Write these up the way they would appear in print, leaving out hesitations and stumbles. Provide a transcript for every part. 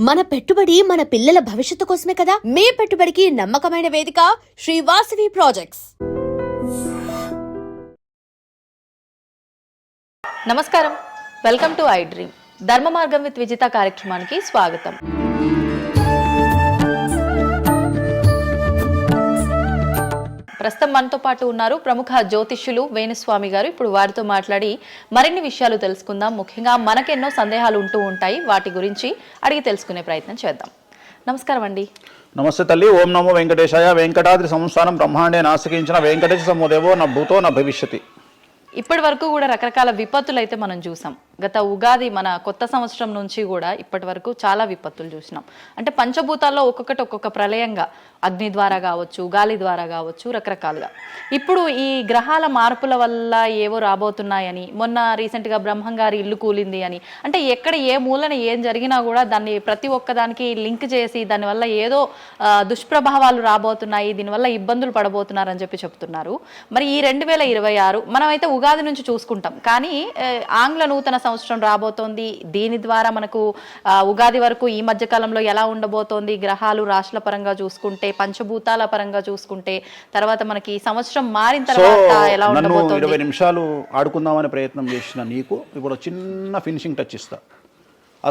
మన పెట్టుబడి మన పిల్లల భవిష్యత్తు కోసమే కదా. మీ పెట్టుబడికి నమ్మకమైన వేదిక శ్రీ వాసవి ప్రాజెక్ట్స్. నమస్కారం, వెల్కమ్ టు ఐ డ్రీమ్. ధర్మ మార్గం విత్ విజిత కార్యక్రమానికి స్వాగతం. ప్రస్తుతం మనతో పాటు ఉన్నారు ప్రముఖ జ్యోతిష్యులు వేణుస్వామి గారు. ఇప్పుడు వారితో మాట్లాడి మరిన్ని విషయాలు తెలుసుకుందాం. ముఖ్యంగా మనకెన్నో సందేహాలు ఉంటూ ఉంటాయి, వాటి గురించి అడిగి తెలుసుకునే ప్రయత్నం చేద్దాం. నమస్కారం అండి. నమస్తే తల్లి. ఓం నమో వెంకటేశాయ. వెంకటాద్రి సంస్థానం బ్రహ్మాండే నాశకించిన వెంకటేశ సమోదేవో నా భూతో నా భవిష్యతి. ఇప్పటి వరకు కూడా రకరకాల విపత్తులు అయితే మనం చూసాం. గత ఉగాది మన కొత్త సంవత్సరం నుంచి కూడా ఇప్పటి వరకు చాలా విపత్తులు చూసినాం. అంటే పంచభూతాల్లో ఒక్కొక్కటి ఒక్కొక్క ప్రళయంగా, అగ్ని ద్వారా కావచ్చు, గాలి ద్వారా కావచ్చు, రకరకాలుగా. ఇప్పుడు ఈ గ్రహాల మార్పుల వల్ల ఏవో రాబోతున్నాయని, మొన్న రీసెంట్గా బ్రహ్మంగారి ఇల్లు కూలింది అని, అంటే ఎక్కడ ఏ మూలన ఏం జరిగినా కూడా దాన్ని ప్రతి ఒక్కదానికి లింక్ చేసి దానివల్ల ఏదో దుష్ప్రభావాలు రాబోతున్నాయి, దీనివల్ల ఇబ్బందులు పడబోతున్నారని చెప్పి చెప్తున్నారు. మరి ఈ 2026 మనమైతే ఉగాది నుంచి చూసుకుంటాం, కానీ ఆంగ్ల నూతన సంవత్సరం రాబోతోంది. దీని ద్వారా మనకు ఉగాది వరకు ఈ మధ్య కాలంలో ఎలా ఉండబోతోంది, గ్రహాలు రాశుల పరంగా చూసుకుంటే, పంచభూతాల పరంగా చూసుకుంటే, తర్వాత మనకి సంవత్సరం మారిన తర్వాత ఎలా ఉండబోతోంది. 20 నిమిషాలు ఆడుకుందామనే ప్రయత్నం చేసిన నీకు ఇప్పుడు చిన్న ఫినిషింగ్ టచ్ ఇస్తా.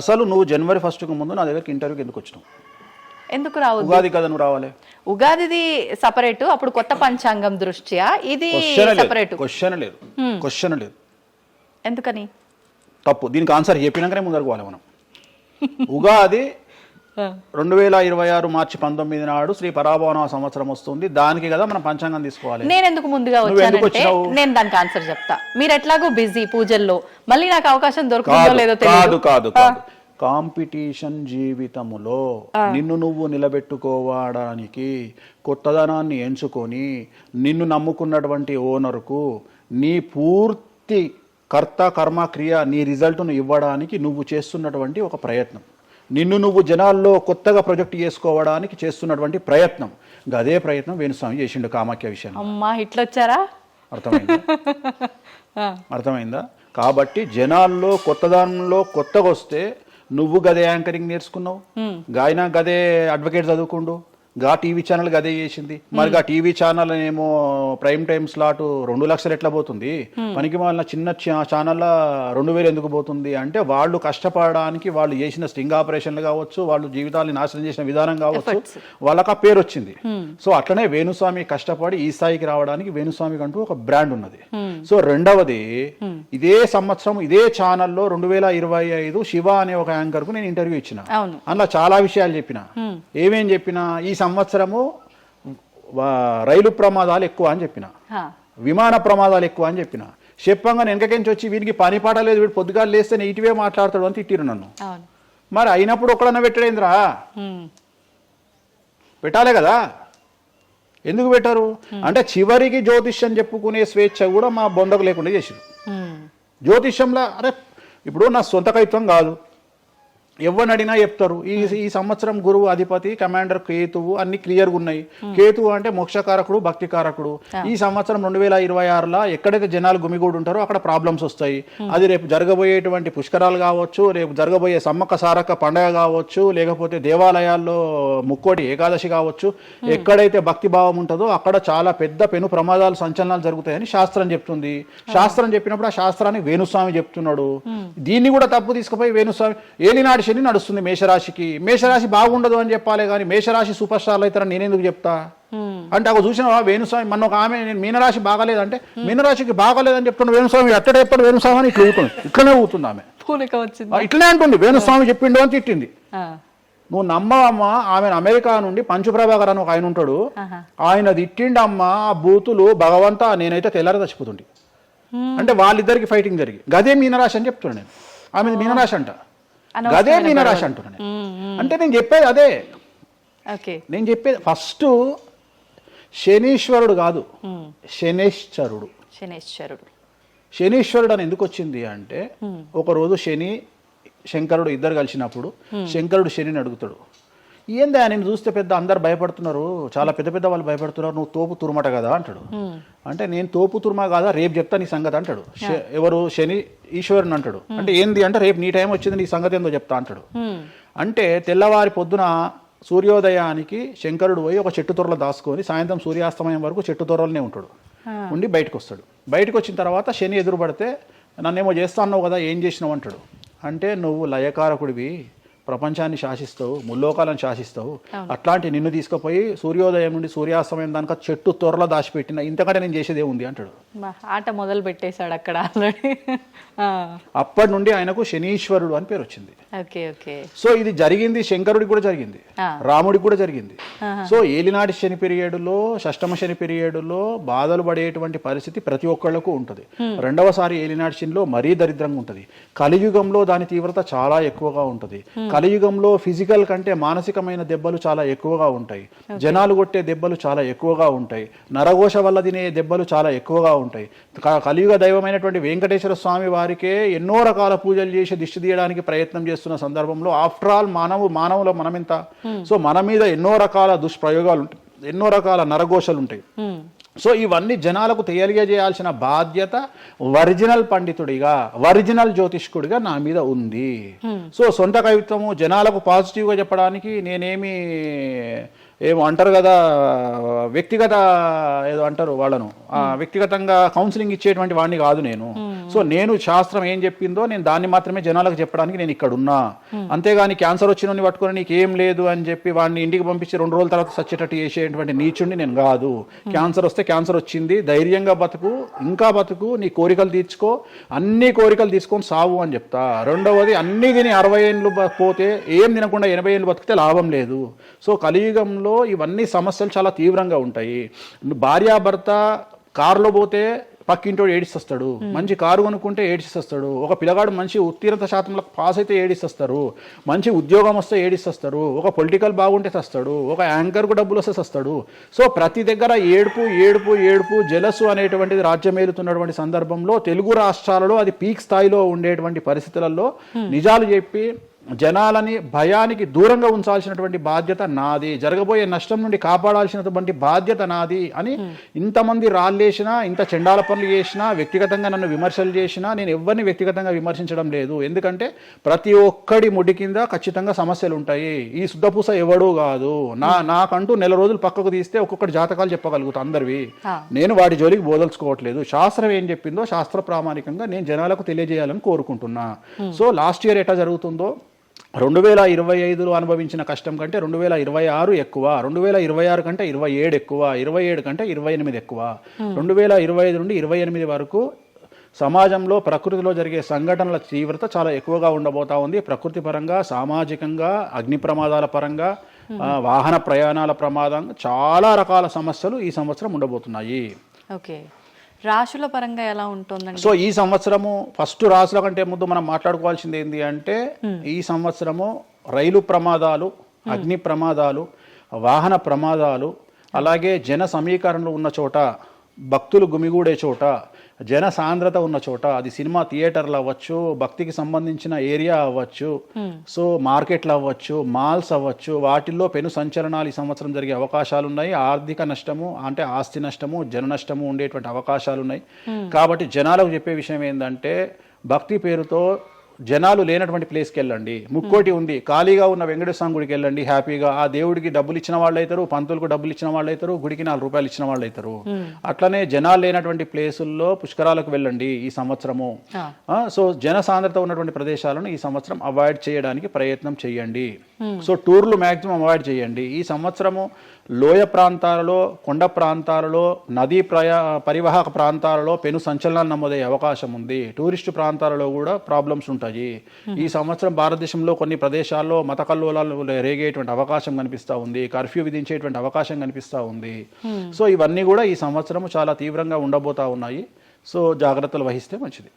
అసలు నువ్వు జనవరి 1కు ముందు నా దగ్గరికి ఇంటర్వ్యూకి ఎందుకు వచ్చినావు? ఎందుకు రావు? ఉగాది కదా నువ్వు రావాలి. ఉగాదిది సపరేట్, అప్పుడు కొత్త పంచాంగం దృష్ట్యా ఇది సపరేట్. క్వశ్చన్ లేదు. ఎందుకని? తప్పు. దీనికి ఆన్సర్ చెప్పినాకనే ముందరకు పోవాలి మనం. ఉగాది 2026 మార్చి 19 నాడు శ్రీ పరాభవన సంవత్సరం వస్తుంది. దానికి కదా మనం పంచాంగం తీసుకోవాలి. నేను ఎందుకు ముందుగా వచ్చానంటే నేను దానికి ఆన్సర్ చెప్తా. మీరు ఎట్లాగో బిజీ పూజల్లో, మళ్ళీ నాకు అవకాశం దొరుకుతుందో లేదో తెలియదు. కాదు కాంపిటీషన్ జీవితములో నిన్ను నువ్వు నిలబెట్టుకోవడానికి కొత్తదనాన్ని ఎంచుకొని నిన్ను నమ్ముకున్నటువంటి ఓనర్కు నీ పూర్తి కర్త కర్మ క్రియ నీ రిజల్ట్ను ఇవ్వడానికి నువ్వు చేస్తున్నటువంటి ఒక ప్రయత్నం, నిన్ను నువ్వు జనాల్లో కొత్తగా ప్రొజెక్ట్ చేసుకోవడానికి చేస్తున్నటువంటి ప్రయత్నం. అదే ప్రయత్నం వేణుస్వామి చేసిండు కామాఖ్య విషయంలో. అమ్మా ఇట్లొచ్చారా? అర్థమైందా? కాబట్టి జనాల్లో కొత్తదానంలో కొత్తగా వస్తే నువ్వు గదే యాంకరింగ్ నేర్చుకున్నావు, గాయన గదే అడ్వకేట్ చదువుకుండు, గా టీవీ ఛానల్ గదే చేసింది. మరి గా టీవీ ఛానల్ ఏమో ప్రైమ్ టైం స్లాట్ 2 లక్షలు ఎట్లా పోతుంది? పనికి వాళ్ళ చిన్న ఛానల్ 2000 ఎందుకు పోతుంది అంటే, వాళ్ళు కష్టపడడానికి వాళ్ళు చేసిన స్టింగ్ ఆపరేషన్లు కావచ్చు, వాళ్ళు జీవితాన్ని నాశనం చేసిన విధానం కావచ్చు, వాళ్ళకి ఆ పేరు వచ్చింది. సో అట్లనే వేణుస్వామి కష్టపడి ఈ స్థాయికి రావడానికి వేణుస్వామికి అంటూ ఒక బ్రాండ్ ఉన్నది. సో రెండవది, ఇదే సంవత్సరం ఇదే ఛానల్లో 2025 శివ అనే ఒక యాంకర్ కు నేను ఇంటర్వ్యూ ఇచ్చిన. అందులో చాలా విషయాలు చెప్పిన. ఏమేం చెప్పిన? ఈ సంవత్సరము రైలు ప్రమాదాలు ఎక్కువ అని చెప్పిన, విమాన ప్రమాదాలు ఎక్కువ అని చెప్పిన. చెప్పంగా వెనకకించి వచ్చి వీరికి పని పాట లేదు, వీడు పొద్దుగాలు లేస్తే ఇటువే మాట్లాడతాడు అని తిట్టిరు నన్ను. మరి అయినప్పుడు ఒక్కడన్నా పెట్టడేంద్రా? పెట్టాలే కదా. ఎందుకు పెట్టారు అంటే, చివరికి జ్యోతిష్యం చెప్పుకునే స్వేచ్ఛ కూడా మా బొందకు లేకుండా చేసిరు. జ్యోతిష్యంలో అరే ఇప్పుడు నా సొంత కవిత్వం కాదు, ఎవరిని అడిగినా చెప్తారు. ఈ సంవత్సరం గురువు అధిపతి కమాండర్ కేతువు అన్ని క్లియర్గా ఉన్నాయి. కేతువు అంటే మోక్షకారకుడు, భక్తికారకుడు. ఈ సంవత్సరం 2026లో ఎక్కడైతే జనాలు గుమిగూడు ఉంటారో అక్కడ ప్రాబ్లమ్స్ వస్తాయి. అది రేపు జరగబోయేటువంటి పుష్కరాలు కావచ్చు, రేపు జరగబోయే సమ్మక్క సారక్క పండగ కావచ్చు, లేకపోతే దేవాలయాల్లో ముక్కోటి ఏకాదశి కావచ్చు, ఎక్కడైతే భక్తి భావం ఉంటుందో అక్కడ చాలా పెద్ద పెను ప్రమాదాలు సంచలనాలు జరుగుతాయని శాస్త్రం చెప్తుంది. శాస్త్రం చెప్పినప్పుడు ఆ శాస్త్రాన్ని వేణుస్వామి చెప్తున్నాడు. దీన్ని కూడా తప్పు తీసుకుపోయి వేణుస్వామి ఏలినాడు శని నడుస్తుంది మేషరాశికి, మేషరాశి బాగుండదు అని చెప్పాలి, కానీ మేషరాశి సూపర్ స్టార్లు అవుతారని నేనెందుకు చెప్తా అంటే, అక్కడ చూసిన వేణుస్వామి మన ఒక ఆమె నేను మీనరాశి బాగాలేదంటే మీనరాశికి బాగాలేదని చెప్తున్నా వేణుస్వామి ఎక్కడ ఎప్పుడు వేణుస్వామి అని ఇట్లా ఊతుంది, ఇట్లనే ఊతుంది ఆమె, ఇట్లనే అంటుంది వేణుస్వామి చెప్పిండు అని తిట్టింది. నువ్వు నమ్మవమ్మా, ఆమె అమెరికా నుండి పంచుప్రభాకర్ అని ఒక ఆయన ఉంటాడు, ఆయన తిట్టిండమ్మా ఆ బూతులు భగవంతా, నేనైతే తెల్లారి చచ్చిపోతుండే. అంటే వాళ్ళిద్దరికి ఫైటింగ్ జరిగి గదే మీనరాశి అని చెప్తున్నాను నేను. ఆమె మీనరాశి అంట, గదే మీనరాశి అంటున్నాను. అంటే నేను చెప్పేది అదే. నేను చెప్పేది ఫస్ట్ శనీశ్వరుడు కాదు, శనేశ్వరుడు. శనీశ్వరుడు అని ఎందుకు వచ్చింది అంటే, ఒకరోజు శని శంకరుడు ఇద్దరు కలిసినప్పుడు శంకరుడు శనిని అడుగుతాడు, ఏందా నేను చూస్తే పెద్ద అందరు భయపడుతున్నారు, చాలా పెద్ద పెద్ద వాళ్ళు భయపడుతున్నారు, నువ్వు తోపు తురుమట కదా అంటాడు. అంటే నేను తోపు తురుమా కాదా, రేపు చెప్తా నీ సంగతి అంటాడు. ఎవరు? శని ఈశ్వరుని అంటాడు. అంటే ఏంది అంటే, రేపు నీ టైం వచ్చింది, నీ సంగతి ఏందో చెప్తా అంటాడు. అంటే తెల్లవారి పొద్దున సూర్యోదయానికి శంకరుడు పోయి ఒక చెట్టు తొర్రలో దాచుకొని సాయంత్రం సూర్యాస్తమయం వరకు చెట్టు తొర్రలోనే ఉంటాడు, ఉండి బయటకు వస్తాడు. బయటకు వచ్చిన తర్వాత శని ఎదురుపడితే నన్నేమో చేస్తా అన్నావు కదా, ఏం చేసినావు అంటాడు. అంటే నువ్వు లయకారకుడివి, ప్రపంచాన్ని శాసిస్తావు, ముల్లోకాలను శాసిస్తావు, అట్లాంటి నిన్ను తీసుకుపోయి సూర్యోదయం నుండి సూర్యాస్తమయం దానిక చెట్టు త్వరలో దాచిపెట్టిన, ఇంతకంటే నేను చేసేదే ఉంది అంటాడు. ఆట మొదలు పెట్టేశాడు అక్కడ ఆల్రెడీ. అప్పటి నుండి ఆయనకు శనీశ్వరుడు అని పేరు వచ్చింది. Okay okay. సో ఇది జరిగింది శంకరుడికి కూడా జరిగింది, రాముడికి కూడా జరిగింది. సో ఏలినాటి శని పీరియడ్లో, షష్టమ శని పీరియడ్లో బాధలు పడేటువంటి పరిస్థితి ప్రతి ఒక్కళ్ళకు ఉంటుంది. రెండవసారి ఏలినాటి శనిలో మరీ దరిద్రంగా ఉంటుంది. కలియుగంలో దాని తీవ్రత చాలా ఎక్కువగా ఉంటుంది. కలియుగంలో ఫిజికల్ కంటే మానసికమైన దెబ్బలు చాలా ఎక్కువగా ఉంటాయి. జనాలు కొట్టే దెబ్బలు చాలా ఎక్కువగా ఉంటాయి. నరఘోష వల్ల తినే దెబ్బలు చాలా ఎక్కువగా ఉంటాయి. కలియుగ దైవమైనటువంటి వెంకటేశ్వర స్వామి వారికే ఎన్నో రకాల పూజలు చేసి దిష్టి తీయడానికి ప్రయత్నం చేస్తున్న సందర్భంలో ఆఫ్టర్ ఆల్ మానవుల మనమింత. సో మన మీద ఎన్నో రకాల దుష్ప్రయోగాలు ఉంటాయి, ఎన్నో రకాల నరఘోషలు ఉంటాయి. సో ఇవన్నీ జనాలకు తెలియజేయాల్సిన బాధ్యత ఒరిజినల్ పండితుడిగా, ఒరిజినల్ జ్యోతిష్కుడిగా నా మీద ఉంది. సో సొంత కవిత్వము జనాలకు పాజిటివ్గా చెప్పడానికి నేనేమి ఏమో అంటారు కదా, వ్యక్తిగత ఏదో అంటారు వాళ్ళను, వ్యక్తిగతంగా కౌన్సిలింగ్ ఇచ్చేటువంటి వాడిని కాదు నేను. సో నేను శాస్త్రం ఏం చెప్పిందో నేను దాన్ని మాత్రమే జనాలకు చెప్పడానికి నేను ఇక్కడ ఉన్నా. అంతేగాని క్యాన్సర్ వచ్చిన పట్టుకొని నీకు ఏం లేదు అని చెప్పి వాడిని ఇంటికి పంపించి 2 రోజుల తర్వాత సచ్చేటట్టు చేసేటువంటి నీచుడిని నేను కాదు. క్యాన్సర్ వస్తే క్యాన్సర్ వచ్చింది, ధైర్యంగా బతుకు, ఇంకా బతుకు, నీ కోరికలు తీర్చుకో, అన్ని కోరికలు తీసుకొని సావు అని చెప్తా. రెండవది, అన్ని తిని 60 ఏళ్ళు పోతే ఏం తినకుండా 80 ఏళ్ళు బతికితే లాభం లేదు. సో కలియుగంలో ఇవన్నీ సమస్యలు చాలా తీవ్రంగా ఉంటాయి. భార్యాభర్త కారులో పోతే పక్కింటోడు ఏడిస్తొస్తాడు, మంచి కారు కొనుక్కుంటే ఏడిస్తొస్తాడు, ఒక పిల్లగాడు మంచి ఉత్తీర్ణత శాతంలో పాస్ అయితే ఏడిస్తొస్తారు, మంచి ఉద్యోగం వస్తే ఏడిస్తొస్తారు, ఒక పొలిటికల్ బాగుంటే సస్తాడు, ఒక యాంకర్కు డబ్బులు వస్తే సస్తాడు. సో ప్రతి దగ్గర ఏడుపు ఏడుపు ఏడుపు, జలసు అనేటువంటిది రాజ్యమేలుతున్నటువంటి సందర్భంలో తెలుగు రాష్ట్రాలలో అది పీక్ స్థాయిలో ఉండేటువంటి పరిస్థితులలో నిజాలు చెప్పి జనాలని భయానికి దూరంగా ఉంచాల్సినటువంటి బాధ్యత నాది, జరగబోయే నష్టం నుండి కాపాడాల్సినటువంటి బాధ్యత నాది అని ఇంతమంది రాళ్ళేసినా, ఇంత చెండాల పనులు చేసినా, వ్యక్తిగతంగా నన్ను విమర్శలు చేసినా నేను ఎవరిని వ్యక్తిగతంగా విమర్శించడం లేదు. ఎందుకంటే ప్రతి ఒక్కడి ముడి కింద ఖచ్చితంగా సమస్యలు ఉంటాయి. ఈ శుద్ధపూస ఎవడూ కాదు. నాకంటూ నెల రోజులు పక్కకు తీస్తే ఒక్కొక్కటి జాతకాలు చెప్పగలుగుతా అందరివి. నేను వాటి జోలికి బోదలుచుకోవట్లేదు. శాస్త్రం ఏం చెప్పిందో శాస్త్ర ప్రామాణికంగా నేను జనాలకు తెలియజేయాలని కోరుకుంటున్నా. సో లాస్ట్ ఇయర్ ఎట్లా జరుగుతుందో 2025లో అనుభవించిన కష్టం కంటే 2026 ఎక్కువ, 2026 కంటే 27 ఎక్కువ, 27 కంటే 28 ఎక్కువ. 2025 నుండి 28 వరకు సమాజంలో ప్రకృతిలో జరిగే సంఘటనల తీవ్రత చాలా ఎక్కువగా ఉండబోతా ఉంది. ప్రకృతి పరంగా, సామాజికంగా, అగ్ని ప్రమాదాల పరంగా, వాహన ప్రయాణాల ప్రమాదంగా చాలా రకాల సమస్యలు ఈ సంవత్సరం ఉండబోతున్నాయి. ఓకే, రాశుల పరంగా ఎలా ఉంటుందండి? సో ఈ సంవత్సరము ఫస్ట్ రాశుల కంటే ముందు మనం మాట్లాడుకోవాల్సింది ఏంటి అంటే, ఈ సంవత్సరము రైలు ప్రమాదాలు, అగ్ని ప్రమాదాలు, వాహన ప్రమాదాలు, అలాగే జన సమీకరణలు ఉన్న చోట, భక్తులు గుమిగూడే చోట, జన సాంద్రత ఉన్న చోట, అది సినిమా థియేటర్లు అవ్వచ్చు, భక్తికి సంబంధించిన ఏరియా అవ్వచ్చు, సో మార్కెట్లు అవ్వచ్చు, మాల్స్ అవ్వచ్చు, వాటిల్లో పెను సంచలనాలు ఈ సంవత్సరం జరిగే అవకాశాలు ఉన్నాయి. ఆర్థిక నష్టము అంటే ఆస్తి నష్టము, జన నష్టము ఉండేటువంటి అవకాశాలు ఉన్నాయి. కాబట్టి జనాలకు చెప్పే విషయం ఏంటంటే, భక్తి పేరుతో జనాలు లేనటువంటి ప్లేస్కి వెళ్ళండి. ముక్కోటి ఉంది, ఖాళీగా ఉన్న వెంకటేశ్వర స్వామి గుడికి వెళ్ళండి హ్యాపీగా. ఆ దేవుడికి డబ్బులు ఇచ్చిన వాళ్ళు అవుతారు, పంతులకు డబ్బులు ఇచ్చిన వాళ్ళు అవుతారు, గుడికి 4 రూపాయలు ఇచ్చిన వాళ్ళు అవుతారు. అట్లనే జనాలు లేనటువంటి ప్లేసుల్లో పుష్కరాలకు వెళ్ళండి ఈ సంవత్సరము. సో జన సాంద్రత ఉన్నటువంటి ప్రదేశాలను ఈ సంవత్సరం అవాయిడ్ చేయడానికి ప్రయత్నం చేయండి. సో టూర్లు మ్యాక్సిమం అవాయిడ్ చేయండి. ఈ సంవత్సరము లోయ ప్రాంతాలలో, కొండ ప్రాంతాలలో, నదీ పరివాహక ప్రాంతాలలో పెను సంచలనాలు నమోదయ్యే అవకాశం ఉంది. టూరిస్టు ప్రాంతాలలో కూడా ప్రాబ్లమ్స్ ఉంటాయి. ఈ సంవత్సరం భారతదేశంలో కొన్ని ప్రదేశాల్లో మత కల్లోలాలు రేగేటువంటి అవకాశం కనిపిస్తూ ఉంది, కర్ఫ్యూ విధించేటువంటి అవకాశం కనిపిస్తూ ఉంది. సో ఇవన్నీ కూడా ఈ సంవత్సరం చాలా తీవ్రంగా ఉండబోతా ఉన్నాయి. సో జాగ్రత్తలు వహిస్తే మంచిది.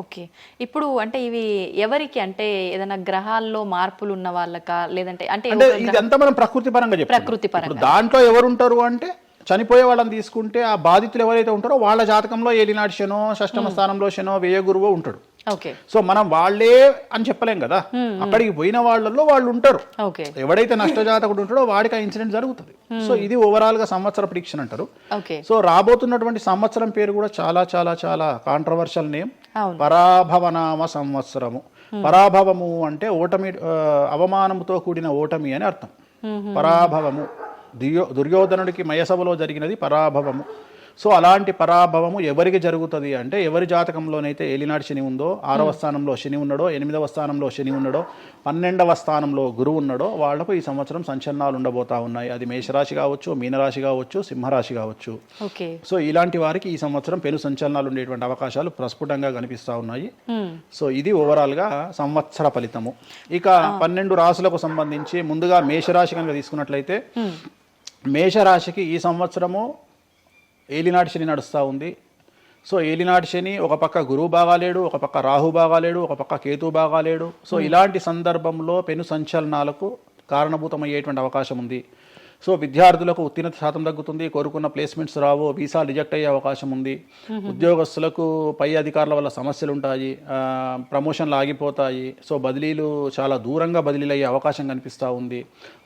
ఓకే, ఇప్పుడు అంటే ఇవి ఎవరికి, అంటే ఏదైనా గ్రహాల్లో మార్పులు ఉన్న వాళ్ళకా, లేదంటే అంటే ఇదంతా మనం ప్రకృతి పరంగా చెప్పాలి. ప్రకృతి పరంగా దాంట్లో ఎవరు ఉంటారు అంటే, చనిపోయే వాళ్ళని తీసుకుంటే ఆ బాధితులు ఎవరైతే ఉంటారో వాళ్ళ జాతకంలో ఏలినాటి శనో, షష్టమ స్థానంలో శనో, వ్యయ గురువో ఉంటాడు. సో మనం వాళ్ళే అని చెప్పలేం కదా, అక్కడికి పోయిన వాళ్ళల్లో వాళ్ళు ఉంటారు. ఎవడైతే నష్టజాతకుడు ఉంటాడో వాడికి ఆ ఇన్సిడెంట్ జరుగుతుంది. సో ఇది ఓవరాల్ గా సంవత్సర ప్రిడిక్షన్ అంటారు. సో రాబోతున్నటువంటి సంవత్సరం పేరు కూడా చాలా చాలా చాలా కాంట్రవర్షియల్ నేమ్, పరాభవనామ సంవత్సరము. పరాభవము అంటే ఓటమి, అవమానముతో కూడిన ఓటమి అని అర్థం. పరాభవము దుర్యోధనుడికి మయసభలో జరిగినది పరాభవము. సో అలాంటి పరాభవము ఎవరికి జరుగుతుంది అంటే ఎవరి జాతకంలోనైతే ఏలినాటి శని ఉందో, 6వ స్థానంలో శని ఉన్నాడో, 8వ స్థానంలో శని ఉన్నాడో, 12వ స్థానంలో గురువు ఉన్నాడో వాళ్లకు ఈ సంవత్సరం సంచలనాలు ఉండబోతా ఉన్నాయి. అది మేషరాశి కావచ్చు, మీనరాశి కావచ్చు, సింహరాశి కావచ్చు. సో ఇలాంటి వారికి ఈ సంవత్సరం పెను సంచలనాలు ఉండేటువంటి అవకాశాలు ప్రస్ఫుటంగా కనిపిస్తా ఉన్నాయి. సో ఇది ఓవరాల్గా సంవత్సర ఫలితము. ఇక 12 రాశులకు సంబంధించి ముందుగా మేషరాశి కనుక తీసుకున్నట్లయితే, మేషరాశికి ఈ సంవత్సరము ఏలినాటి శని నడుస్తూ ఉంది. సో ఏలినాటి శని ఒక పక్క గురువు బాగాలేడు, ఒక పక్క రాహు బాగాలేడు, ఒక పక్క కేతు బాగాలేడు. సో ఇలాంటి సందర్భంలో పెను సంచలనాలకు కారణభూతమయ్యేటువంటి అవకాశం ఉంది. సో విద్యార్థులకు ఉత్తీర్ణత శాతం తగ్గుతుంది, కోరుకున్న ప్లేస్మెంట్స్ రావు, వీసా రిజెక్ట్ అయ్యే అవకాశం ఉంది. ఉద్యోగస్తులకు పై అధికారుల వల్ల సమస్యలు ఉంటాయి, ప్రమోషన్లు ఆగిపోతాయి. సో బదిలీలు చాలా దూరంగా బదిలీలు అయ్యే అవకాశం కనిపిస్తూ ఉంది.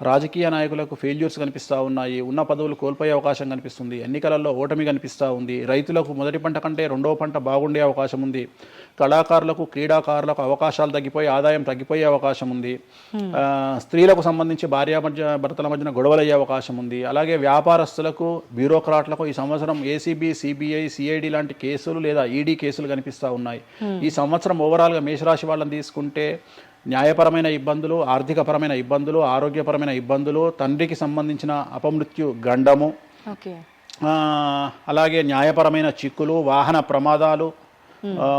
రాజకీయ నాయకులకు ఫెయిల్యూర్స్ కనిపిస్తూ ఉన్నాయి, ఉన్న పదవులు కోల్పోయే అవకాశం కనిపిస్తుంది, ఎన్నికలలో ఓటమి కనిపిస్తూ ఉంది. రైతులకు మొదటి పంట కంటే రెండవ పంట బాగుండే అవకాశం ఉంది. కళాకారులకు, క్రీడాకారులకు అవకాశాలు తగ్గిపోయి ఆదాయం తగ్గిపోయే అవకాశం ఉంది. స్త్రీలకు సంబంధించి భర్తల మధ్యన గొడవలు అయ్యే అవకాశం ఉంది. అలాగే వ్యాపారస్తులకు, బ్యూరోక్రాట్లకు ఈ సంవత్సరం ఏసీబీ, సిబిఐ, సిఐడి లాంటి కేసులు లేదా ఈడీ కేసులు కనిపిస్తూ ఉన్నాయి. ఈ సంవత్సరం ఓవరాల్గా మేషరాశి వాళ్ళని తీసుకుంటే న్యాయపరమైన ఇబ్బందులు, ఆర్థికపరమైన ఇబ్బందులు, ఆరోగ్యపరమైన ఇబ్బందులు, తండ్రికి సంబంధించిన అపమృత్యు గండము, అలాగే న్యాయపరమైన చిక్కులు, వాహన ప్రమాదాలు,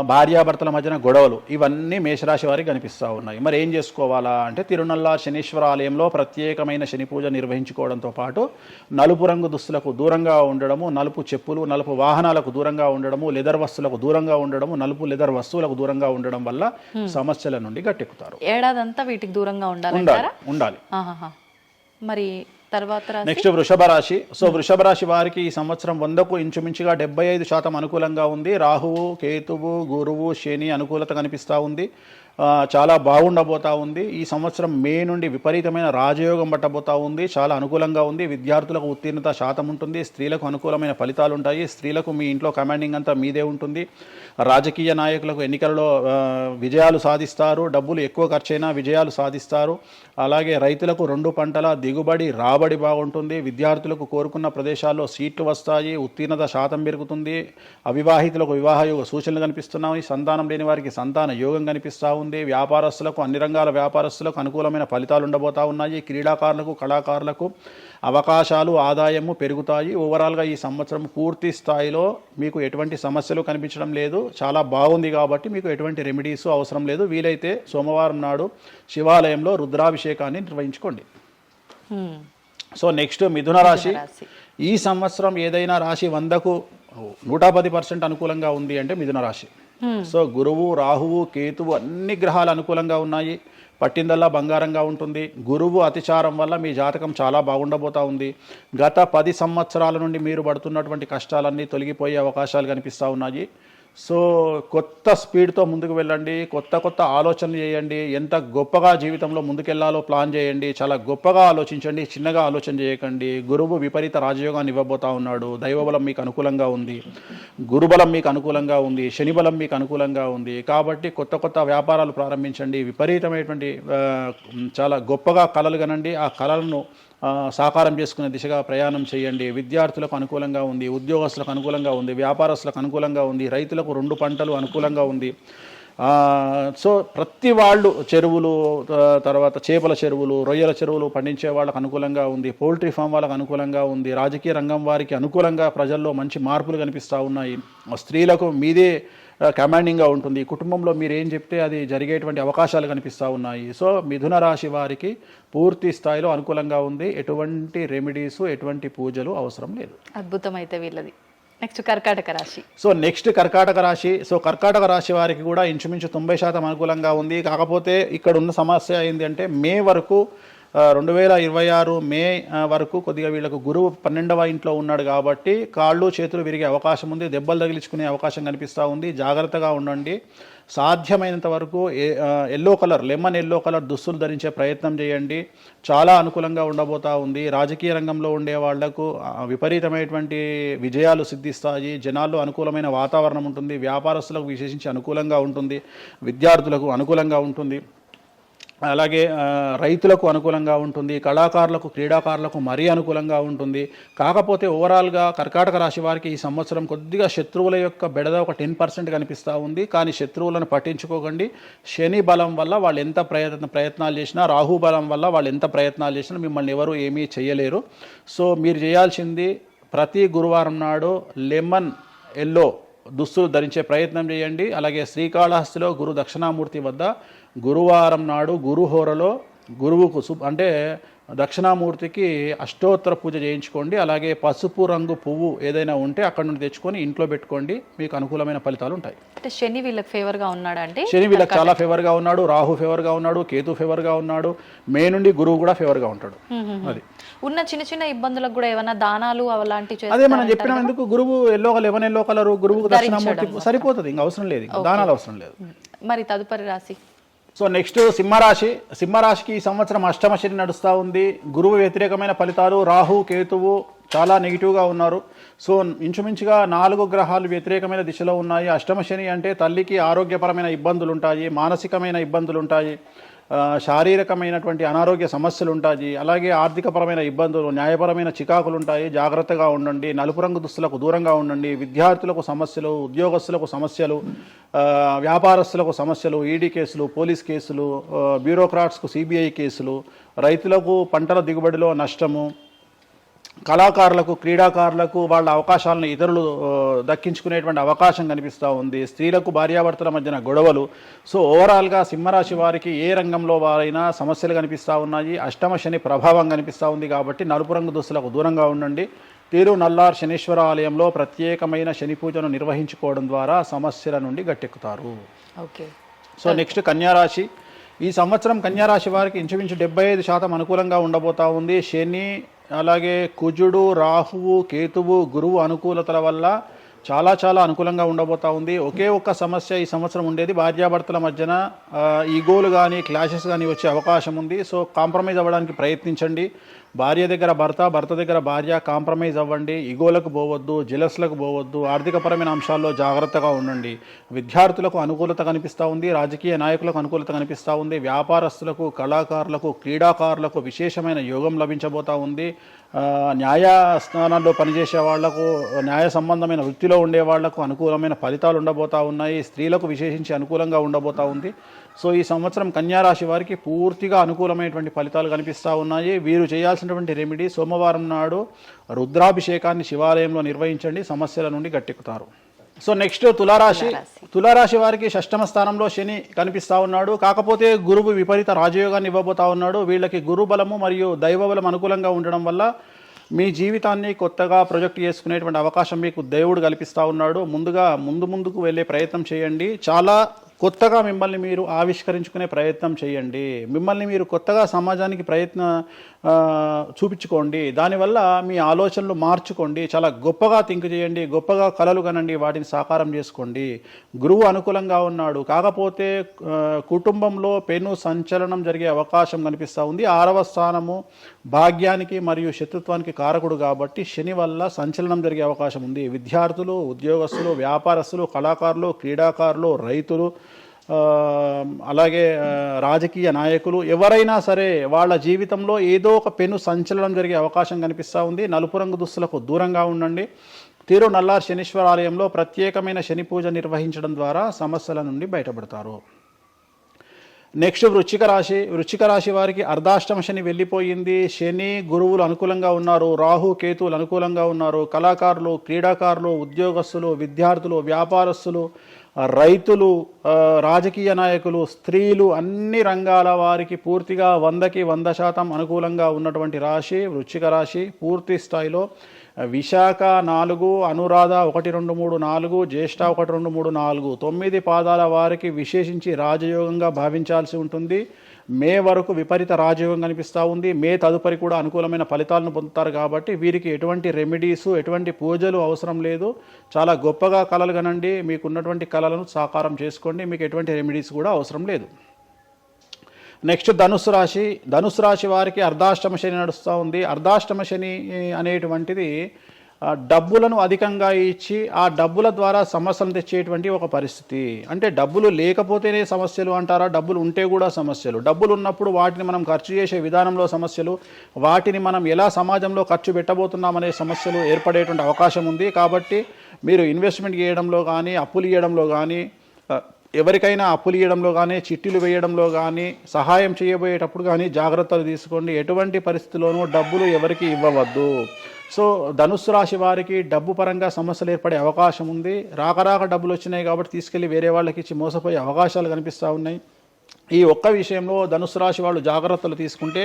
భార్యాభర్తల మధ్యన గొడవలు, ఇవన్నీ మేషరాశి వారికి కనిపిస్తూ ఉన్నాయి. మరి ఏం చేసుకోవాలా అంటే, తిరునల్లా శనీశ్వర ఆలయంలో ప్రత్యేకమైన శని పూజ నిర్వహించుకోవడంతో పాటు నలుపు రంగు దుస్తులకు దూరంగా ఉండడము, నలుపు చెప్పులు, నలుపు వాహనాలకు దూరంగా ఉండడము, లెదర్ వస్తువులకు దూరంగా ఉండడము, నలుపు లెదర్ వస్తువులకు దూరంగా ఉండడం వల్ల సమస్యల నుండి గట్టెక్కుతారు. ఏడాదంతా వీటికి దూరంగా ఉండాలి. మరి తర్వాత నెక్స్ట్ వృషభ రాశి. సో వృషభ రాశి వారికి ఈ సంవత్సరం 100కు ఇంచుమించుగా 75% అనుకూలంగా ఉంది. రాహువు, కేతువు, గురువు, శని అనుకూలత కనిపిస్తూ ఉంది. చాలా బాగుండబోతా ఉంది. ఈ సంవత్సరం మే నుండి విపరీతమైన రాజయోగం పట్టబోతా ఉంది. చాలా అనుకూలంగా ఉంది. విద్యార్థులకు ఉత్తీర్ణత శాతం ఉంటుంది. స్త్రీలకు అనుకూలమైన ఫలితాలు ఉంటాయి. స్త్రీలకు మీ ఇంట్లో కమాండింగ్ అంతా మీదే ఉంటుంది. రాజకీయ నాయకులకు ఎన్నికలలో విజయాలు సాధిస్తారు. డబ్బులు ఎక్కువ ఖర్చైనా విజయాలు సాధిస్తారు. అలాగే రైతులకు 2 పంటల దిగుబడి, రాబడి బాగుంటుంది. విద్యార్థులకు కోరుకున్న ప్రదేశాల్లో సీట్లు వస్తాయి. ఉత్తీర్ణత శాతం పెరుగుతుంది. అవివాహితులకు వివాహ యోగ సూచనలు కనిపిస్తున్నాయి. సంతానం లేని వారికి సంతాన యోగం కనిపిస్తూ ఉంది. వ్యాపారస్తులకు, అన్ని రంగాల వ్యాపారస్తులకు అనుకూలమైన ఫలితాలు ఉండబోతా ఉన్నాయి. క్రీడాకారులకు, కళాకారులకు అవకాశాలు, ఆదాయము పెరుగుతాయి. ఓవరాల్గా ఈ సంవత్సరం పూర్తి స్థాయిలో మీకు ఎటువంటి సమస్యలు కనిపించడం లేదు. చాలా బాగుంది కాబట్టి మీకు ఎటువంటి రెమెడీస్ అవసరం లేదు. వీలైతే సోమవారం నాడు శివాలయంలో రుద్రాభిషేకాన్ని నిర్వహించుకోండి. సో నెక్స్ట్ మిథున రాశి. ఈ సంవత్సరం ఏదైనా రాశి 100కు 110% అనుకూలంగా ఉంది అంటే మిథున రాశి. సో గురువు, రాహువు, కేతువు అన్ని గ్రహాలు అనుకూలంగా ఉన్నాయి. పట్టిందల్లా బంగారంగా ఉంటుంది. గురువు అతిచారం వల్ల మీ జాతకం చాలా బాగుండబోతా ఉంది. గత 10 సంవత్సరాల నుండి మీరు పడుతున్నటువంటి కష్టాలన్నీ తొలగిపోయే అవకాశాలు కనిపిస్తూ ఉన్నాయి. సో కొత్త స్పీడ్తో ముందుకు వెళ్ళండి. కొత్త ఆలోచనలు చేయండి. ఎంత గొప్పగా జీవితంలో ముందుకెళ్లాలో ప్లాన్ చేయండి. చాలా గొప్పగా ఆలోచించండి. చిన్నగా ఆలోచన చేయకండి. గురువు విపరీత రాజయోగాన్ని ఇవ్వబోతా ఉన్నాడు. దైవబలం మీకు అనుకూలంగా ఉంది. గురుబలం మీకు అనుకూలంగా ఉంది. శనిబలం మీకు అనుకూలంగా ఉంది. కాబట్టి కొత్త వ్యాపారాలు ప్రారంభించండి. విపరీతమైనటువంటి చాలా గొప్పగా కలలు కనండి. ఆ కలలను సాకారం చేసుకునే దిశగా ప్రయాణం చేయండి. విద్యార్థులకు అనుకూలంగా ఉంది. ఉద్యోగస్తులకు అనుకూలంగా ఉంది. వ్యాపారస్తులకు అనుకూలంగా ఉంది. రైతులకు 2 పంటలు అనుకూలంగా ఉంది. సో ప్రతి వాళ్ళు చెరువులు, తర్వాత చేపల చెరువులు, రొయ్యల చెరువులు పండించే వాళ్ళకు అనుకూలంగా ఉంది. పౌల్ట్రీ ఫామ్ వాళ్ళకు అనుకూలంగా ఉంది. రాజకీయ రంగం వారికి అనుకూలంగా ప్రజల్లో మంచి మార్పులు కనిపిస్తూ ఉన్నాయి. స్త్రీలకు మీదే కమాండింగ్గా ఉంటుంది. కుటుంబంలో మీరు ఏం చెప్తే అది జరిగేటువంటి అవకాశాలు కనిపిస్తూ ఉన్నాయి. సో మిథున రాశి వారికి పూర్తి స్థాయిలో అనుకూలంగా ఉంది. ఎటువంటి రెమెడీస్, ఎటువంటి పూజలు అవసరం లేదు. అద్భుతమైతే వీళ్ళది. నెక్స్ట్ కర్కాటక రాశి. సో నెక్స్ట్ కర్కాటక రాశి. సో కర్కాటక రాశి వారికి కూడా ఇంచుమించు 90% అనుకూలంగా ఉంది. కాకపోతే ఇక్కడ ఉన్న సమస్య ఏంటి అంటే మే వరకు 2026 మే వరకు కొద్దిగా వీళ్ళకు గురువు 12వ ఇంట్లో ఉన్నాడు కాబట్టి కాళ్ళు చేతులు విరిగే అవకాశం ఉంది, దెబ్బలు తగిలించుకునే అవకాశం కనిపిస్తూ ఉంది. జాగ్రత్తగా ఉండండి. సాధ్యమైనంత వరకు yellow colour, lemon yellow colour దుస్తులు ధరించే ప్రయత్నం చేయండి. చాలా అనుకూలంగా ఉండబోతా ఉంది. రాజకీయ రంగంలో ఉండే వాళ్లకు విపరీతమైనటువంటి విజయాలు సిద్ధిస్తాయి. జనాల్లో అనుకూలమైన వాతావరణం ఉంటుంది. వ్యాపారస్తులకు విశేషించి అనుకూలంగా ఉంటుంది. విద్యార్థులకు అనుకూలంగా ఉంటుంది. అలాగే రైతులకు అనుకూలంగా ఉంటుంది. కళాకారులకు, క్రీడాకారులకు మరీ అనుకూలంగా ఉంటుంది. కాకపోతే ఓవరాల్గా కర్కాటక రాశి వారికి ఈ సంవత్సరం కొద్దిగా శత్రువుల యొక్క బెడద ఒక 10% కనిపిస్తూ ఉంది. కానీ శత్రువులను పట్టించుకోకండి. శని బలం వల్ల వాళ్ళు ఎంత ప్రయత్నాలు చేసినా, రాహు బలం వల్ల వాళ్ళు ఎంత ప్రయత్నాలు చేసినా మిమ్మల్ని ఎవరు ఏమీ చేయలేరు. సో మీరు చేయాల్సింది ప్రతి గురువారం నాడు లెమన్ ఎల్లో దుస్తులు ధరించే ప్రయత్నం చేయండి. అలాగే శ్రీకాళహస్తిలో గురు దక్షిణామూర్తి వద్ద గురువారం నాడు గురుహోరలో గురువుకు అంటే దక్షిణామూర్తికి అష్టోత్తర పూజ చేయించుకోండి. అలాగే పసుపు రంగు పువ్వు ఏదైనా ఉంటే అక్కడ నుండి తెచ్చుకొని ఇంట్లో పెట్టుకోండి. మీకు అనుకూలమైన ఫలితాలు ఉంటాయి. అంటే శని వీళ్ళకి ఫేవర్గా ఉన్నాడా? అంటే శని వీళ్ళకి చాలా ఫేవర్గా ఉన్నాడు. రాహు ఫేవర్గా ఉన్నాడు. కేతు ఫేవర్గా ఉన్నాడు. మే నుండి గురువు కూడా ఫేవర్గా ఉంటాడు. అది ఉన్న చిన్న చిన్న ఇబ్బందులకు కూడా ఏమైనా దానాలు అలాంటివి అదే మనం చెప్పినాం. ఎందుకు గురువు లెమన్ ఎల్లో కలర్ గురువుకు దక్షిణామూర్తి సరిపోతుంది. ఇంకా అవసరం లేదు, దానాలు అవసరం లేదు. మరి తదుపరి రాశి సో నెక్స్ట్ సింహరాశి. సింహరాశికి ఈ సంవత్సరం అష్టమ శని నడుస్తూ ఉంది. గురువు వ్యతిరేకమైన ఫలితాలు. రాహు కేతువు చాలా నెగిటివ్గా ఉన్నారు. సో ఇంచుమించుగా 4 గ్రహాలు వ్యతిరేకమైన దిశలో ఉన్నాయి. అష్టమ శని అంటే తల్లికి ఆరోగ్యపరమైన ఇబ్బందులు ఉంటాయి, మానసికమైన ఇబ్బందులు ఉంటాయి, శారీరకమైనటువంటి అనారోగ్య సమస్యలు ఉంటాయి. అలాగే ఆర్థికపరమైన ఇబ్బందులు, న్యాయపరమైన చికాకులు ఉంటాయి. జాగ్రత్తగా ఉండండి. నలుపు రంగు దుస్తులకు దూరంగా ఉండండి. విద్యార్థులకు సమస్యలు, ఉద్యోగస్తులకు సమస్యలు, వ్యాపారస్తులకు సమస్యలు, ఈడీ కేసులు, పోలీస్ కేసులు, బ్యూరోక్రాట్స్కు సిబిఐ కేసులు, రైతులకు పంటల దిగుబడిలో నష్టము, కళాకారులకు, క్రీడాకారులకు వాళ్ళ అవకాశాలను ఇతరులు దక్కించుకునేటువంటి అవకాశం కనిపిస్తూ ఉంది. స్త్రీలకు భార్యాభర్తల మధ్యన గొడవలు. సో ఓవరాల్గా సింహరాశి వారికి ఏ రంగంలో వారైనా సమస్యలు కనిపిస్తూ ఉన్నాయి. అష్టమ శని ప్రభావం కనిపిస్తూ ఉంది కాబట్టి నలుపు రంగు దుస్తులకు దూరంగా ఉండండి. తిరునల్లార్ శనీశ్వర ఆలయంలో ప్రత్యేకమైన శని పూజను నిర్వహించుకోవడం ద్వారా సమస్యల నుండి గట్టెక్కుతారు. ఓకే. సో నెక్స్ట్ కన్యారాశి. ఈ సంవత్సరం కన్యారాశి వారికి ఇంచుమించు 75% అనుకూలంగా ఉండబోతా ఉంది. శని, అలాగే కుజుడు, రాహువు, కేతువు, గురువు అనుకూలతల వల్ల చాలా చాలా అనుకూలంగా ఉండబోతా ఉంది. ఒకే ఒక్క సమస్య ఈ సంవత్సరం ఉండేది, భార్యాభర్తల మధ్యన ఈగోలు కానీ క్లాషెస్ కానీ వచ్చే అవకాశం ఉంది. సో కాంప్రమైజ్ అవ్వడానికి ప్రయత్నించండి. భార్య దగ్గర భర్త, భర్త దగ్గర భార్య, కాంప్రమైజ్ అవ్వండి. ఈగోలకు పోవద్దు, జెలస్లకు పోవద్దు. ఆర్థికపరమైన అంశాల్లో జాగ్రత్తగా ఉండండి. విద్యార్థులకు అనుకూలత కనిపిస్తూ ఉంది. రాజకీయ నాయకులకు అనుకూలత కనిపిస్తూ ఉంది. వ్యాపారస్తులకు, కళాకారులకు, క్రీడాకారులకు విశేషమైన యోగం లభించబోతూ ఉంది. న్యాయస్థానాల్లో పనిచేసే వాళ్లకు, న్యాయ సంబంధమైన వృత్తిలో ఉండే వాళ్లకు అనుకూలమైన ఫలితాలు ఉండబోతూ ఉన్నాయి. స్త్రీలకు విశేషించి అనుకూలంగా ఉండబోతూ ఉంది. సో ఈ సంవత్సరం కన్యారాశి వారికి పూర్తిగా అనుకూలమైనటువంటి ఫలితాలు కనిపిస్తూ ఉన్నాయి. వీరు చేయాల్సినటువంటి రెమెడీ, సోమవారం నాడు రుద్రాభిషేకాన్ని శివాలయంలో నిర్వహించండి. సమస్యల నుండి గట్టెక్కుతారు. సో నెక్స్ట్ తులారాశి. తులారాశి వారికి షష్టమ స్థానంలో శని కనిపిస్తూ ఉన్నాడు. కాకపోతే గురువు విపరీత రాజయోగాన్ని ఇవ్వబోతా ఉన్నాడు. వీళ్ళకి గురు బలము మరియు దైవ బలం అనుకూలంగా ఉండడం వల్ల మీ జీవితాన్ని కొత్తగా ప్రొజెక్ట్ చేసుకునేటువంటి అవకాశం మీకు దేవుడు కల్పిస్తూ ఉన్నాడు. ముందుకు వెళ్ళే ప్రయత్నం చేయండి. చాలా కొత్తగా మిమ్మల్ని మీరు ఆవిష్కరించుకునే ప్రయత్నం చేయండి. మిమ్మల్ని మీరు కొత్తగా సమాజానికి చూపించుకోండి. దానివల్ల మీ ఆలోచనలు మార్చుకోండి. చాలా గొప్పగా థింక్ చేయండి. గొప్పగా కలలు కనండి. వాటిని సాకారం చేసుకోండి. గురువు అనుకూలంగా ఉన్నాడు. కాకపోతే కుటుంబంలో పెను సంచలనం జరిగే అవకాశం కనిపిస్తూ ఉంది. 6వ స్థానము భాగ్యానికి మరియు శత్రుత్వానికి కారకుడు కాబట్టి శని వల్ల సంచలనం జరిగే అవకాశం ఉంది. విద్యార్థులు, ఉద్యోగస్తులు, వ్యాపారస్తులు, కళాకారులు, క్రీడాకారులు, రైతులు, అలాగే రాజకీయ నాయకులు ఎవరైనా సరే వాళ్ళ జీవితంలో ఏదో ఒక పెను సంచలనం జరిగే అవకాశం కనిపిస్తూ ఉంది. నలుపు రంగు దుస్తులకు దూరంగా ఉండండి. తిరునల్లార్ శనీశ్వర ఆలయంలో ప్రత్యేకమైన శని పూజ నిర్వహించడం ద్వారా సమస్యల నుండి బయటపడతారు. నెక్స్ట్ వృశ్చిక రాశి. వృశ్చిక రాశి వారికి అర్ధాష్టమ శని వెళ్ళిపోయింది. శని, గురువులు అనుకూలంగా ఉన్నారు. రాహు, కేతువులు అనుకూలంగా ఉన్నారు. కళాకారులు, క్రీడాకారులు, ఉద్యోగస్తులు, విద్యార్థులు, వ్యాపారస్తులు, రైతులు, రాజకీయ నాయకులు, స్త్రీలు, అన్ని రంగాల వారికి పూర్తిగా 100కి 100% అనుకూలంగా ఉన్నటువంటి రాశి వృశ్చిక రాశి. పూర్తి స్థాయిలో విశాఖ 4, అనురాధ 1, 2, 3, 4, జ్యేష్ఠ 1, 2, 3, 4, 9 పాదాల వారికి విశేషించి రాజయోగంగా భావించాల్సి ఉంటుంది. మే వరకు విపరీత రాజయోగం కనిపిస్తూ ఉంది. మే తదుపరి కూడా అనుకూలమైన ఫలితాలను పొందుతారు. కాబట్టి వీరికి ఎటువంటి రెమెడీస్, ఎటువంటి పూజలు అవసరం లేదు. చాలా గొప్పగా కళలు కనండి, మీకున్నటువంటి కళలను సాకారం చేసుకోండి, మీకు ఎటువంటి రెమెడీస్ కూడా అవసరం లేదు. నెక్స్ట్ ధనుసు రాశి వారికి అర్ధాష్టమ శని నడుస్తూ ఉంది. అర్ధాష్టమ శని అనేటువంటిది డబ్బులను అధికంగా ఇచ్చి ఆ డబ్బుల ద్వారా సమస్యలు తెచ్చేటువంటి ఒక పరిస్థితి. అంటే డబ్బులు లేకపోతేనే సమస్యలు అంటారా, డబ్బులు ఉంటే కూడా సమస్యలు. డబ్బులు ఉన్నప్పుడు వాటిని మనం ఖర్చు చేసే విధానంలో సమస్యలు, వాటిని మనం ఎలా సమాజంలో ఖర్చు పెట్టబోతున్నామనే సమస్యలు ఏర్పడేటువంటి అవకాశం ఉంది. కాబట్టి మీరు ఇన్వెస్ట్మెంట్ చేయడంలో కానీ, అప్పులు ఇవ్వడంలో కానీ, ఎవరికైనా అప్పులు ఇవ్వడంలో కానీ, చిట్టీలు వేయడంలో కానీ, సహాయం చేయబోయేటప్పుడు కానీ జాగ్రత్తలు తీసుకోండి. ఎటువంటి పరిస్థితుల్లోనూ డబ్బులు ఎవరికి ఇవ్వవద్దు. సో ధనుస్సు రాశి వారికి డబ్బు పరంగా సమస్యలు ఏర్పడే అవకాశం ఉంది. రాక డబ్బులు వచ్చినాయి కాబట్టి తీసుకెళ్ళి వేరే వాళ్ళకి ఇచ్చి మోసపోయే అవకాశాలు కనిపిస్తూ ఉన్నాయి. ఈ ఒక్క విషయంలో ధనుసు రాశి వాళ్ళు జాగ్రత్తలు తీసుకుంటే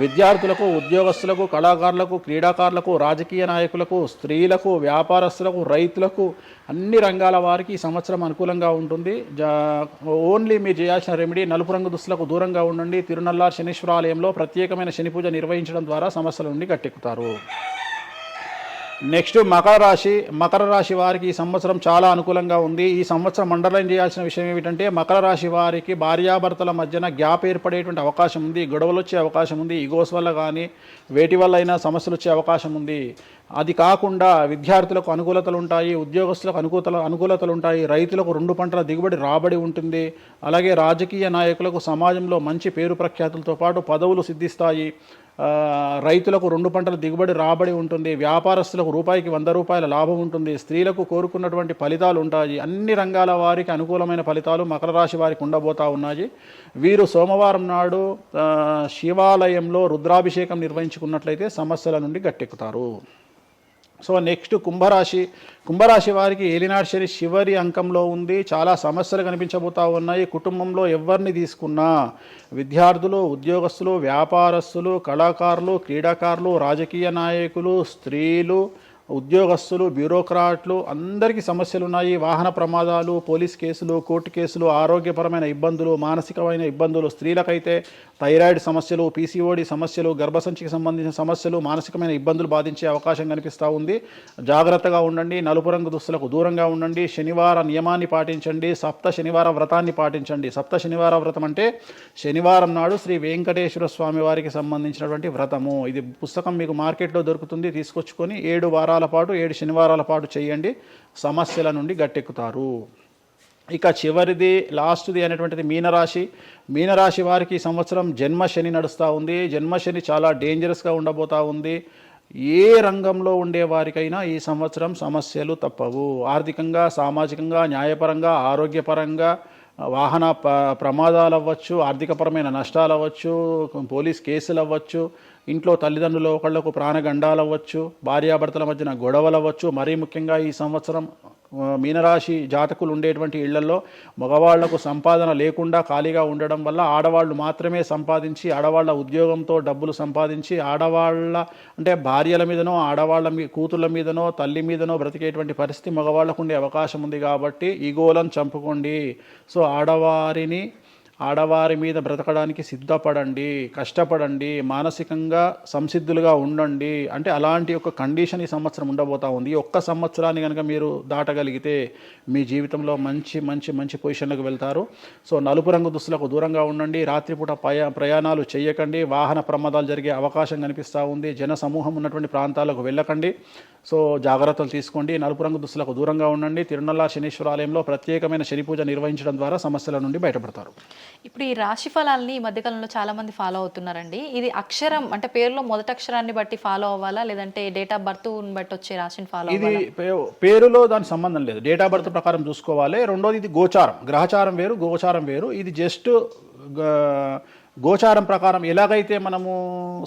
విద్యార్థులకు, ఉద్యోగస్తులకు, కళాకారులకు, క్రీడాకారులకు, రాజకీయ నాయకులకు, స్త్రీలకు, వ్యాపారస్తులకు, రైతులకు, అన్ని రంగాల వారికి ఈ సంవత్సరం అనుకూలంగా ఉంటుంది. ఓన్లీ మీరు చేయాల్సిన రెమెడీ నలుపు రంగు దుస్తులకు దూరంగా ఉండండి. తిరునల్లార్ శనీశ్వర ఆలయంలో ప్రత్యేకమైన శని పూజ నిర్వహించడం ద్వారా సమస్యల నుండి గట్టెక్కుతారు. నెక్స్ట్ మకర రాశి వారికి ఈ సంవత్సరం చాలా అనుకూలంగా ఉంది. ఈ సంవత్సరం అండర్లైన్ చేయాల్సిన విషయం ఏమిటంటే మకర రాశి వారికి భార్యాభర్తల మధ్యన గ్యాప్ ఏర్పడేటువంటి అవకాశం ఉంది, గొడవలు వచ్చే అవకాశం ఉంది, ఈగోస్ వల్ల కానీ వేటి వల్ల అయినా సమస్యలు వచ్చే అవకాశం ఉంది. అది కాకుండా విద్యార్థులకు అనుకూలతలు ఉంటాయి, ఉద్యోగస్తులకు అనుకూలతలు ఉంటాయి, రైతులకు 2 పంటల దిగుబడి రాబడి ఉంటుంది. అలాగే రాజకీయ నాయకులకు సమాజంలో మంచి పేరు ప్రఖ్యాతులతో పాటు పదవులు సిద్ధిస్తాయి. రైతులకు 2 పంటల దిగుబడి రాబడి ఉంటుంది. వ్యాపారస్తులకు రూపాయికి 100 రూపాయల లాభం ఉంటుంది. స్త్రీలకు కోరుకున్నటువంటి ఫలితాలు ఉంటాయి. అన్ని రంగాల వారికి అనుకూలమైన ఫలితాలు మకర రాశి వారికి ఉండబోతా ఉన్నాయి. వీరు సోమవారం నాడు శివాలయంలో రుద్రాభిషేకం నిర్వహించుకున్నట్లయితే సమస్యల నుండి గట్టెక్కుతారు. సో నెక్స్ట్ కుంభరాశి వారికి ఏలినాడు శని చివరి అంకంలో ఉంది. చాలా సమస్యలు కనిపించబోతా ఉన్నాయి. కుటుంబంలో ఎవరిని తీసుకున్నా విద్యార్థులు, ఉద్యోగస్తులు, వ్యాపారస్తులు, కళాకారులు, క్రీడాకారులు, రాజకీయ నాయకులు, స్త్రీలు, ఉద్యోగస్తులు, బ్యూరోక్రాట్లు అందరికీ సమస్యలు ఉన్నాయి. వాహన ప్రమాదాలు, పోలీస్ కేసులు, కోర్టు కేసులు, ఆరోగ్యపరమైన ఇబ్బందులు, మానసికమైన ఇబ్బందులు, స్త్రీలకైతే థైరాయిడ్ సమస్యలు, పీసీఓడి సమస్యలు, గర్భసంచికి సంబంధించిన సమస్యలు, మానసికమైన ఇబ్బందులు బాధించే అవకాశం కనిపిస్తూ ఉంది. జాగ్రత్తగా ఉండండి. నలుపు రంగు దుస్తులకు దూరంగా ఉండండి. శనివార నియమాన్ని పాటించండి. సప్త శనివార వ్రతాన్ని పాటించండి. సప్త శనివార వ్రతం అంటే శనివారం నాడు శ్రీ వెంకటేశ్వర స్వామి వారికి సంబంధించినటువంటి వ్రతము. ఇది పుస్తకం మీకు మార్కెట్లో దొరుకుతుంది, తీసుకొచ్చుకొని 7 వారాల పాటు 7 శనివారాల పాటు చేయండి. సమస్యల నుండి గట్టెక్కుతారు. ఇక చివరిది లాస్ట్ది అనేటువంటిది మీనరాశి వారికి ఈ సంవత్సరం జన్మశని నడుస్తూ ఉంది. జన్మశని చాలా డేంజరస్గా ఉండబోతూ ఉంది. ఏ రంగంలో ఉండే వారికైనా ఈ సంవత్సరం సమస్యలు తప్పవు. ఆర్థికంగా, సామాజికంగా, న్యాయపరంగా, ఆరోగ్యపరంగా, వాహన ప్రమాదాలు అవ్వచ్చు, ఆర్థికపరమైన నష్టాలు అవ్వచ్చు, పోలీస్ కేసులు అవ్వచ్చు, ఇంట్లో తల్లిదండ్రులు ఒకళ్లకు ప్రాణగండాలు అవ్వచ్చు, భార్యాభర్తల మధ్యన గొడవలు అవ్వచ్చు. మరీ ముఖ్యంగా ఈ సంవత్సరం మీనరాశి జాతకులు ఉండేటువంటి ఇళ్లలో మగవాళ్లకు సంపాదన లేకుండా ఖాళీగా ఉండడం వల్ల ఆడవాళ్లు మాత్రమే సంపాదించి, ఆడవాళ్ల ఉద్యోగంతో డబ్బులు సంపాదించి, ఆడవాళ్ల అంటే భార్యల మీదనో, ఆడవాళ్ల కూతుళ్ళ మీదనో, తల్లి మీదనో బ్రతికేటువంటి పరిస్థితి మగవాళ్లకు ఉండే అవకాశం ఉంది. కాబట్టి ఈగోలను చంపుకోండి. సో ఆడవారి మీద బ్రతకడానికి సిద్ధపడండి, కష్టపడండి, మానసికంగా సంసిద్ధులుగా ఉండండి. అంటే అలాంటి ఒక కండిషన్ ఈ సంవత్సరం ఉండబోతా ఉంది. ఈ ఒక్క సంవత్సరాన్ని కనుక మీరు దాటగలిగితే మీ జీవితంలో మంచి మంచి మంచి పొజిషన్లకు వెళ్తారు. సో నలుపు రంగు దుస్తులకు దూరంగా ఉండండి. రాత్రిపూట ప్రయాణాలు చేయకండి. వాహన ప్రమాదాలు జరిగే అవకాశం కనిపిస్తూ ఉంది. జన సమూహం ఉన్నటువంటి ప్రాంతాలకు వెళ్ళకండి. సో జాగ్రత్తలు తీసుకోండి. నలుపు రంగు దుస్తులకు దూరంగా ఉండండి. తిరునల్లార్ శనీశ్వర ఆలయంలో ప్రత్యేకమైన శని పూజ నిర్వహించడం ద్వారా సమస్యల నుండి బయటపడతారు. ఇప్పుడు ఈ రాశి ఫలాల్ని ఈ మధ్యకాలంలో చాలా మంది ఫాలో అవుతున్నారండి. ఇది అక్షరం అంటే పేరులో మొదటి అక్షరాన్ని బట్టి ఫాలో అవ్వాలా, లేదంటే డేట్ ఆఫ్ బర్త్ బట్టి వచ్చే రాశిని ఫాలో అవ్వాలా? ఇది పేరులో దాని సంబంధం లేదు, డేట్ ఆఫ్ బర్త్ ప్రకారం చూసుకోవాలి. రెండోది ఇది గోచారం, గ్రహచారం వేరు, గోచారం వేరు. ఇది జస్ట్ గోచారం ప్రకారం ఎలాగైతే మనము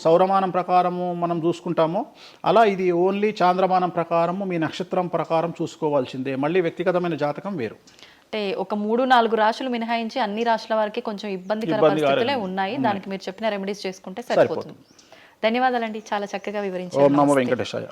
సౌరమానం ప్రకారము మనం చూసుకుంటామో అలా ఇది ఓన్లీ చాంద్రమానం ప్రకారము మీ నక్షత్రం ప్రకారం చూసుకోవాల్సిందే. మళ్ళీ వ్యక్తిగతమైన జాతకం వేరు. అంటే ఒక 3-4 రాశులు మినహాయించి అన్ని రాశుల వారికి కొంచెం ఇబ్బందికర పరిస్థితులే ఉన్నాయి. దానికి మీరు చెప్పిన రెమెడీస్ చేసుకుంటే సరిపోతుంది. ధన్యవాదాలండి, చాలా చక్కగా వివరించారు. ఓం నమో వెంకటేశాయ.